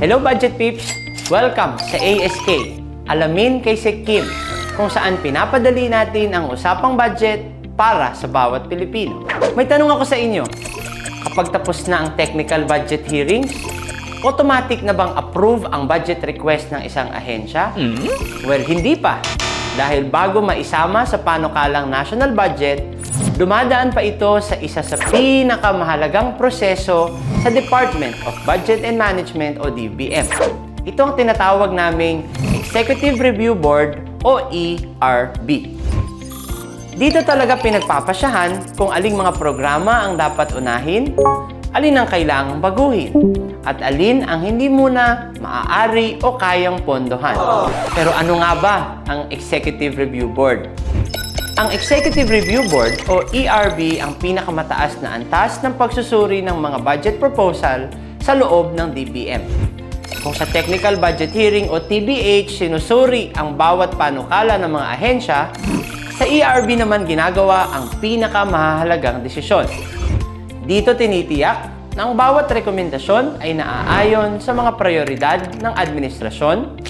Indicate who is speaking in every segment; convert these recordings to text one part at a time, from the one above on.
Speaker 1: Hello Budget Peeps! Welcome sa ASK. Alamin kay Sec Kim kung saan pinapadali natin ang usapang budget para sa bawat Pilipino. May tanong ako sa inyo. Kapag tapos na ang technical budget hearings, automatic na bang approve ang budget request ng isang ahensya? Well, hindi pa. Dahil bago maisama sa panukalang national budget, dumadaan pa ito sa isa sa pinakamahalagang proseso sa Department of Budget and Management o DBM. Ito ang tinatawag naming Executive Review Board o ERB. Dito talaga pinagpapasyahan kung aling mga programa ang dapat unahin, alin ang kailangang baguhin, at alin ang hindi muna maaari o kayang pondohan. Pero ano nga ba ang Executive Review Board? Ang Executive Review Board o ERB ang pinakamataas na antas ng pagsusuri ng mga budget proposal sa loob ng DBM. Kung sa Technical Budget Hearing o TBH sinusuri ang bawat panukala ng mga ahensya, sa ERB naman ginagawa ang pinakamahalagang desisyon. Dito tinitiyak na ang bawat rekomendasyon ay naaayon sa mga prioridad ng administrasyon,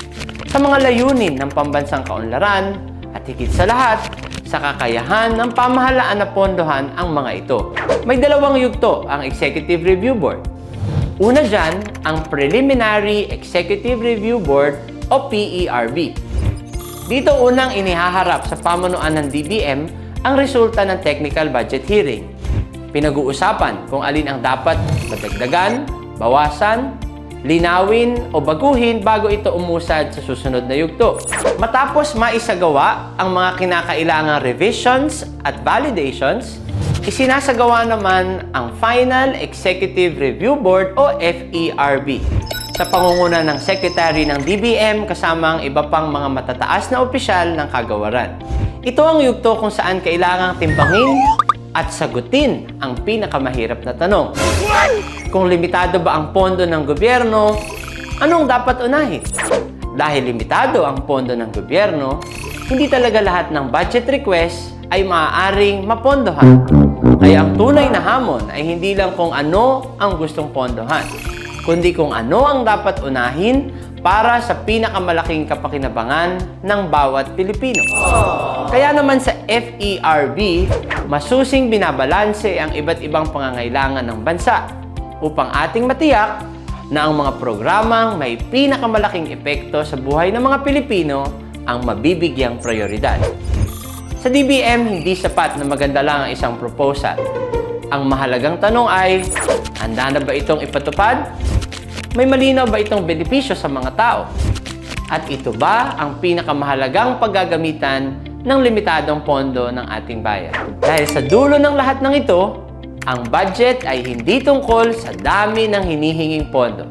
Speaker 1: sa mga layunin ng pambansang kaunlaran, at higit sa lahat, sa kakayahan ng pamahalaan na pondohan ang mga ito. May dalawang yugto ang Executive Review Board. Una dyan, ang Preliminary Executive Review Board o PERB. Dito unang inihaharap sa pamunuan ng DBM ang resulta ng Technical Budget Hearing. Pinag-uusapan kung alin ang dapat madagdagan, bawasan, linawin o baguhin bago ito umusad sa susunod na yugto. Matapos maisagawa ang mga kinakailangang revisions at validations, isinasagawa naman ang Final Executive Review Board o FERB sa pangunguna ng Secretary ng DBM kasama ang iba pang mga matataas na opisyal ng kagawaran. Ito ang yugto kung saan kailangang timbangin at sagutin ang pinakamahirap na tanong. Kung limitado ba ang pondo ng gobyerno, anong dapat unahin? Dahil limitado ang pondo ng gobyerno, hindi talaga lahat ng budget request ay maaaring mapondohan. Kaya ang tunay na hamon ay hindi lang kung ano ang gustong pondohan, kundi kung ano ang dapat unahin para sa pinakamalaking kapakinabangan ng bawat Pilipino. Kaya naman sa FERB, masusing binabalanse ang iba't ibang pangangailangan ng bansa upang ating matiyak na ang mga programang may pinakamalaking epekto sa buhay ng mga Pilipino ang mabibigyang prioridad. Sa DBM, hindi sapat na maganda lang ang isang proposal. Ang mahalagang tanong ay, handa na ba itong ipatupad? May malinaw ba itong benepisyo sa mga tao? At ito ba ang pinakamahalagang paggagamitan ng limitadong pondo ng ating bayan? Dahil sa dulo ng lahat ng ito, ang budget ay hindi tungkol sa dami ng hinihinging pondo,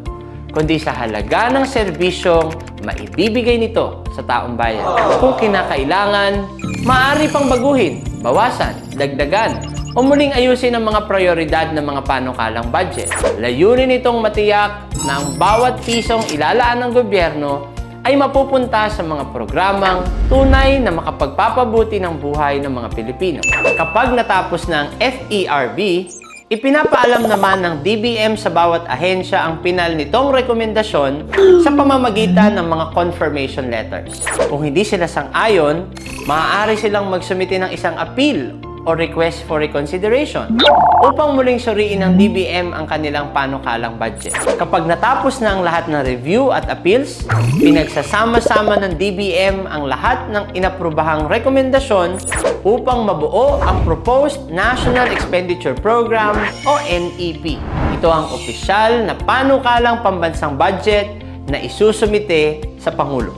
Speaker 1: kundi sa halaga ng serbisyong maibibigay nito sa taong bayan. Kung kinakailangan, maaari pang baguhin, bawasan, dagdagan, o muling ayusin ang mga prioridad ng mga panukalang budget. Layunin itong matiyak na ang bawat pisong ilalaan ng gobyerno ay mapupunta sa mga programang tunay na makapagpapabuti ng buhay ng mga Pilipino. Kapag natapos na ang FERB, ipinapaalam naman ng DBM sa bawat ahensya ang pinal nitong rekomendasyon sa pamamagitan ng mga confirmation letters. Kung hindi sila sang-ayon, maaari silang magsumite ng isang appeal o request for reconsideration upang muling suriin ng DBM ang kanilang panukalang budget. Kapag natapos na ang lahat ng review at appeals, pinagsasama-sama ng DBM ang lahat ng inaprubahang rekomendasyon upang mabuo ang Proposed National Expenditure Program o NEP. Ito ang opisyal na panukalang pambansang budget na isusumite sa Pangulo.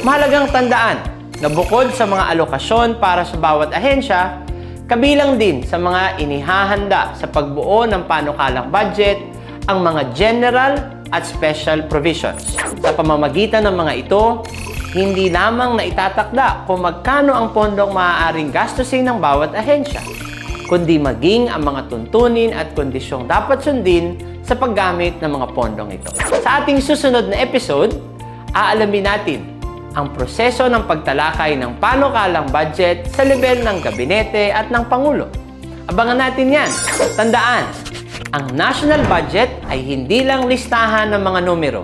Speaker 1: Mahalagang tandaan na bukod sa mga alokasyon para sa bawat ahensya, kabilang din sa mga inihahanda sa pagbuo ng panukalang budget ang mga general at special provisions. Sa pamamagitan ng mga ito, hindi lamang na itatakda kung magkano ang pondong maaaring gastusin ng bawat ahensya, kundi maging ang mga tuntunin at kondisyong dapat sundin sa paggamit ng mga pondong ito. Sa ating susunod na episode, aalamin natin ang proseso ng pagtalakay ng panukalang budget sa level ng gabinete at ng Pangulo. Abangan natin yan. Tandaan, ang national budget ay hindi lang listahan ng mga numero.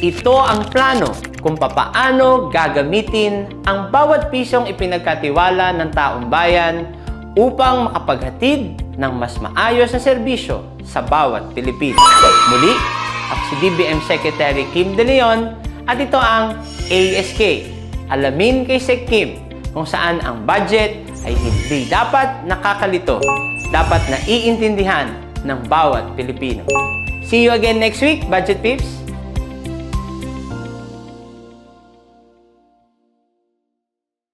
Speaker 1: Ito ang plano kung papaano gagamitin ang bawat pisong ipinagkatiwala ng taong bayan upang makapaghatid ng mas maayos na serbisyo sa bawat Pilipino. Muli, ako si DBM Secretary Kim De Leon at ito ang ASK, Alamin kay Sec Kim, kung saan ang budget ay hindi dapat nakakalito, dapat naiintindihan ng bawat Pilipino. See you again next week, Budget Peeps!